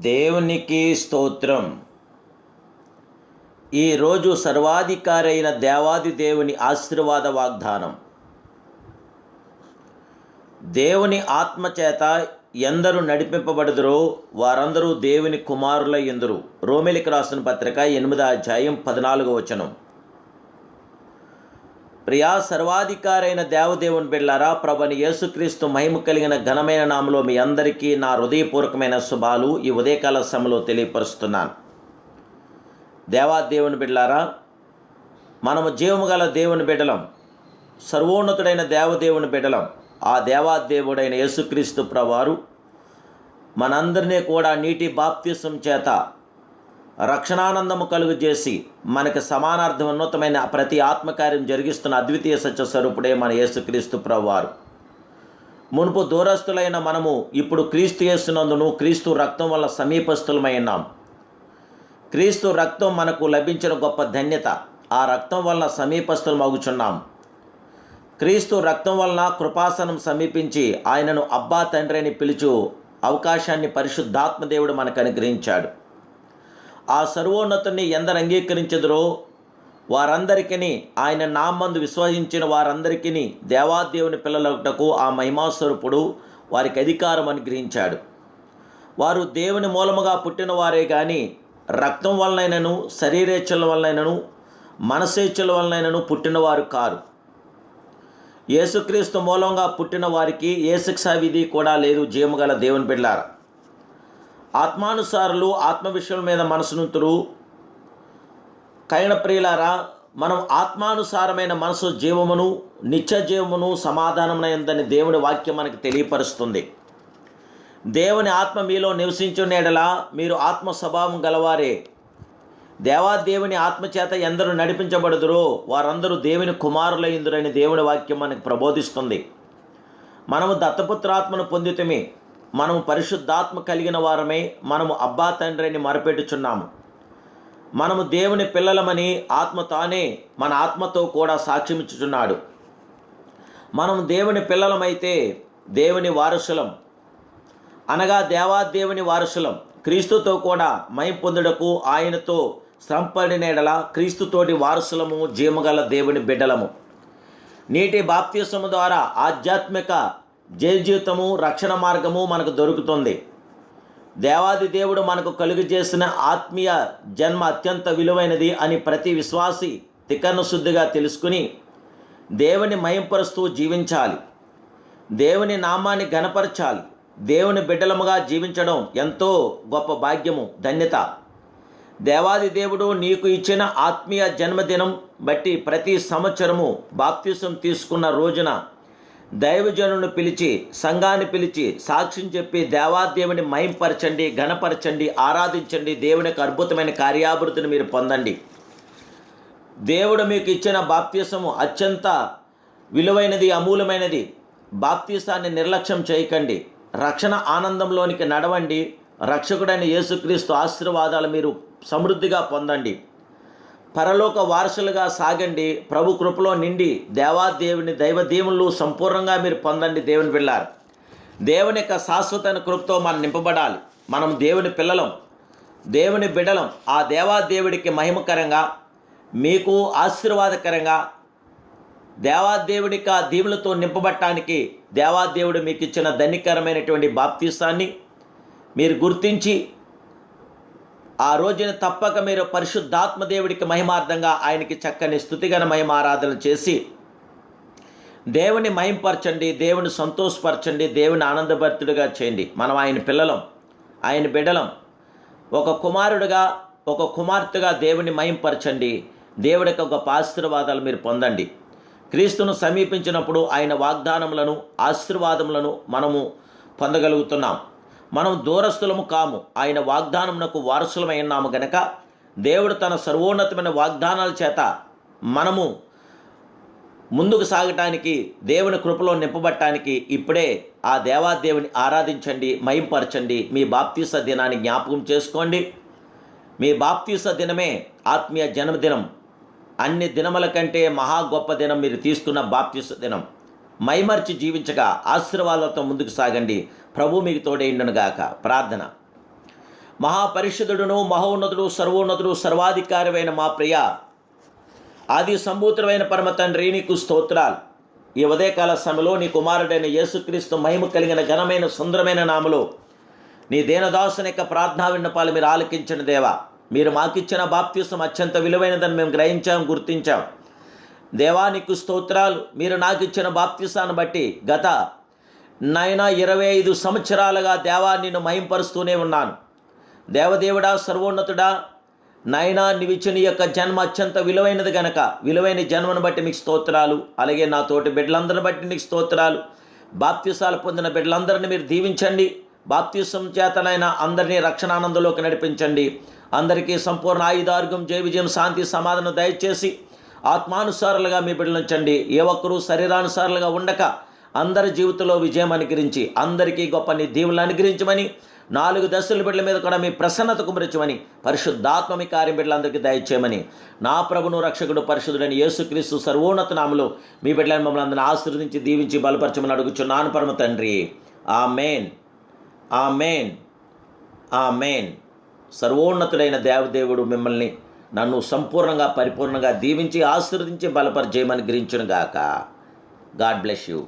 దేవునికి స్తోత్రం. ఈరోజు సర్వాధికారి అయిన దేవాది దేవుని ఆశీర్వాద వాగ్దానం. దేవుని ఆత్మచేత ఎందరు నడిపింపబడుదురో వారందరూ దేవుని కుమారులై యుందురు. రోమీయులకు రాసిన పత్రిక 8వ అధ్యాయం 14వ వచనం. ప్రియా సర్వాధికారి అయిన దేవదేవుని బిడ్డలారా, ప్రభువైన యేసుక్రీస్తు మహిమ కలిగిన ఘనమైన నామములో మీ అందరికీ నా హృదయపూర్వకమైన శుభాలు ఈ ఉదయకాల సమయంలో తెలియపరుస్తున్నాను. దేవాదేవుని బిడ్డలారా, మనము జీవము గల దేవుని బిడ్డలం, సర్వోన్నతుడైన దేవదేవుని బిడ్డలం. ఆ దేవాదేవుడైన యేసుక్రీస్తు ప్రభువారు మనందరినీ కూడా నీటి బాప్తిసం చేత రక్షణానందము కలుగు చేసి మనకు సమానార్థం ఉన్నతమైన ప్రతి ఆత్మకార్యం జరిగిస్తున్న అద్వితీయ సత్య స్వరూపుడే మన యేసుక్రీస్తు ప్రభువారు. మునుపు దూరస్తులైన మనము ఇప్పుడు క్రీస్తు యేసునందును క్రీస్తు రక్తం వల్ల సమీపస్తులమై ఉన్నాం. క్రీస్తు రక్తం మనకు లభించిన గొప్ప ధన్యత. ఆ రక్తం వల్ల సమీపస్తులమగుచున్నాం. క్రీస్తు రక్తం వలన కృపాసనం సమీపించి ఆయనను అబ్బా తండ్రి అని పిలుచు అవకాశాన్ని పరిశుద్ధాత్మ దేవుడు మనకు అనుగ్రహించాడు. ఆ సర్వోన్నతుని ఎందరు అంగీకరించెదరో వారందరికీ, ఆయన నామందు విశ్వసించిన వారందరికీ దేవాదేవుని పిల్లలకుటకు ఆ మహిమాస్వరూపుడు వారికి అధికారం అనుగ్రహించాడు. వారు దేవుని మూలముగా పుట్టిన వారే కానీ రక్తం వలనైనను శరీరేచ్ఛల వలనైనను మనసేచ్ఛల వలనైనను పుట్టినవారు కారు. యేసుక్రీస్తు మూలంగా పుట్టిన వారికి ఏ శిక్షా విధి కూడా లేదు. జీవముగల దేవుని బిడ్డలారా, ఆత్మానుసారులు ఆత్మ విషయం మీద మనసునుతురు. కైన ప్రియులారా, మనం ఆత్మానుసారమైన మనసు జీవమును నిత్య జీవమును సమాధానమునైందని దేవుని వాక్యం మనకు తెలియపరుస్తుంది. దేవుని ఆత్మ మీలో నివసించునేడలా మీరు ఆత్మ స్వభావం గలవారే. దేవాదేవుని ఆత్మచేత ఎందరు నడిపించబడుదురో వారందరూ దేవుని కుమారులైందురని దేవుని వాక్యం మనకు ప్రబోధిస్తుంది. మనము దత్తపుత్రాత్మను పొందితమే, మనము పరిశుద్ధాత్మ కలిగిన వారమే, మనము అబ్బా తండ్రి అని మొరపెట్టుచున్నాము. మనము దేవుని పిల్లలమని ఆత్మ తానే మన ఆత్మతో కూడా సాక్ష్యమిచ్చుచున్నాడు. మనము దేవుని పిల్లలమైతే దేవుని వారసులం, అనగా దేవాదేవుని వారసులం. క్రీస్తుతో కూడా మహిమ పొందుటకు ఆయనతో శ్రమపడినెడల క్రీస్తుతోటి వారసులము, జీవగల దేవుని బిడ్డలము. నీటి బాప్తిసము ద్వారా ఆధ్యాత్మిక జీవితము రక్షణ మార్గము మనకు దొరుకుతుంది. దేవాది దేవుడు మనకు కలుగు చేసిన ఆత్మీయ జన్మ అత్యంత విలువైనది అని ప్రతి విశ్వాసి తికర్ణ శుద్ధిగా తెలుసుకుని దేవుని మహింపరుస్తూ జీవించాలి. దేవుని నామాన్ని ఘనపరచాలి. దేవుని బిడ్డలముగా జీవించడం ఎంతో గొప్ప భాగ్యము, ధన్యత. దేవాది దేవుడు నీకు ఇచ్చిన ఆత్మీయ జన్మదినం బట్టి ప్రతి సంవత్సరము బాప్తిసం తీసుకున్న రోజున దైవజనులను పిలిచి, సంఘాన్ని పిలిచి సాక్ష్యం చెప్పి దేవాదేవుని మహింపరచండి, ఘనపరచండి, ఆరాధించండి. దేవుని యొక్క అద్భుతమైన కార్యాభివృద్ధిని మీరు పొందండి. దేవుడు మీకు ఇచ్చిన బాప్తిసము అత్యంత విలువైనది, అమూల్యమైనది. బాప్తిసాన్ని నిర్లక్ష్యం చేయకండి. రక్షణ ఆనందంలోనికి నడవండి. రక్షకుడైన యేసుక్రీస్తు ఆశీర్వాదాలు మీరు సమృద్ధిగా పొందండి. పరలోక వారసులుగా సాగండి. ప్రభు కృపలో నిండి దేవాదేవుని దైవదేవుళ్ళు సంపూర్ణంగా మీరు పొందండి. దేవుని బిడ్డలారా, దేవుని యొక్క శాశ్వత కృపతో మనం నింపబడాలి. మనం దేవుని పిల్లలం, దేవుని బిడ్డలం. ఆ దేవాదేవుడికి మహిమకరంగా, మీకు ఆశీర్వాదకరంగా, దేవాదేవుడికి ఆ దీవులతో నింపబడటానికి దేవాదేవుడు మీకు ఇచ్చిన ధన్యకరమైనటువంటి బాప్తిసాన్ని మీరు గుర్తించి ఆ రోజున తప్పక మీరు పరిశుద్ధాత్మ దేవుడికి మహిమార్థంగా ఆయనకి చక్కని స్తుతిగణ మహిమారాధన చేసి దేవుని మహింపరచండి, దేవుని సంతోషపరచండి, దేవుని ఆనందభరితుడిగా చేయండి. మనం ఆయన పిల్లలం, ఆయన బిడ్డలం. ఒక కుమారుడిగా, ఒక కుమార్తెగా దేవుని మహింపరచండి. దేవుడి యొక్క గొప్ప ఆశీర్వాదాలు మీరు పొందండి. క్రీస్తును సమీపించినప్పుడు ఆయన వాగ్దానములను, ఆశీర్వాదములను మనము పొందగలుగుతున్నాం. మనం దూరస్తులము కాము, ఆయన వాగ్దానమునకు వారసులమై ఉన్నాము గనక దేవుడు తన సర్వోన్నతమైన వాగ్దానాల చేత మనము ముందుకు సాగటానికి, దేవుని కృపలో నింపబట్టడానికి ఇప్పుడే ఆ దేవాదేవుని ఆరాధించండి, మహింపరచండి. మీ బాప్తీస దినాన్ని జ్ఞాపకం చేసుకోండి. మీ బాప్తీస దినమే ఆత్మీయ జన్మదినం. అన్ని దినముల కంటే మహా గొప్ప దినం మీరు తీసుకున్న బాప్తీస దినం. మైమర్చి జీవించగా ఆశీర్వాదాలతో ముందుకు సాగండి. ప్రభు మీకు తోడైండునుగాక. ప్రార్థన. మహాపరిషుద్ధుడును మహోన్నతుడు సర్వోన్నతుడు సర్వాధికారమైన మా ప్రియ ఆది సంభూతుడైన పరమ తండ్రి, నీకు స్తోత్రాలు. ఈ ఉదయకాల సమయంలో నీ కుమారుడైన యేసుక్రీస్తు మహిమ కలిగిన ఘనమైన సుందరమైన నామలో నీ దీనదాసుని యొక్క ప్రార్థనా విన్నపాలు మీరు ఆలకించిన దేవా, మీరు మాకిచ్చిన బాప్తిసం అత్యంత విలువైనదని మేము గ్రహించాం, గుర్తించాం. దేవా నీకు స్తోత్రాలు. మీరు నాకు ఇచ్చిన బాప్తిసాన్ని బట్టి గత 25 సంవత్సరాలుగా దేవా నిన్ను మహింపరుస్తూనే ఉన్నాను. దేవదేవుడా, సర్వోన్నతుడా, నాయనా నీవిచ్చిన యొక్క జన్మ అత్యంత విలువైనది గనక విలువైన జన్మను బట్టి మీకు స్తోత్రాలు. అలాగే నా తోటి బిడ్డలందరిని బట్టి నీకు స్తోత్రాలు. బాప్తిసాలు పొందిన బిడ్డలందరినీ మీరు దీవించండి. బాప్తిసం చేతనైనా అందరినీ రక్షణానందంలోకి నడిపించండి. అందరికీ సంపూర్ణ ఆయుధార్గం, జయ విజయం, శాంతి, సమాధానం దయచేసి ఆత్మానుసారులుగా మీ బిడ్డలుంచండి. ఏ ఒక్కరూ శరీరానుసారులుగా ఉండక అందరి జీవితంలో విజయం అనుగ్రహించి అందరికీ గొప్ప నీ దీవులను అనుగ్రహించమని, 4 దశల బిడ్డల మీద కూడా మీ ప్రసన్నత కుమరించమని, పరిశుద్ధాత్మ మీ కార్యం బిడ్డలందరికీ దయచేయమని, నా ప్రభును రక్షకుడు పరిశుద్ధుడైన యేసుక్రీస్తు సర్వోన్నత నామములో మీ బిడ్డలను మమ్మల్ని అందరిని ఆశీర్వదించి దీవించి బలపరచమని అడుగుచున్నాను పరమ తండ్రి. ఆమేన్, ఆమేన్, ఆమేన్. సర్వోన్నతుడైన దేవదేవుడు మిమ్మల్ని నన్ను సంపూర్ణంగా పరిపూర్ణంగా దీవించి ఆశీర్వదించి బలపరిచేయమని గ్రహించును గాక. God bless you.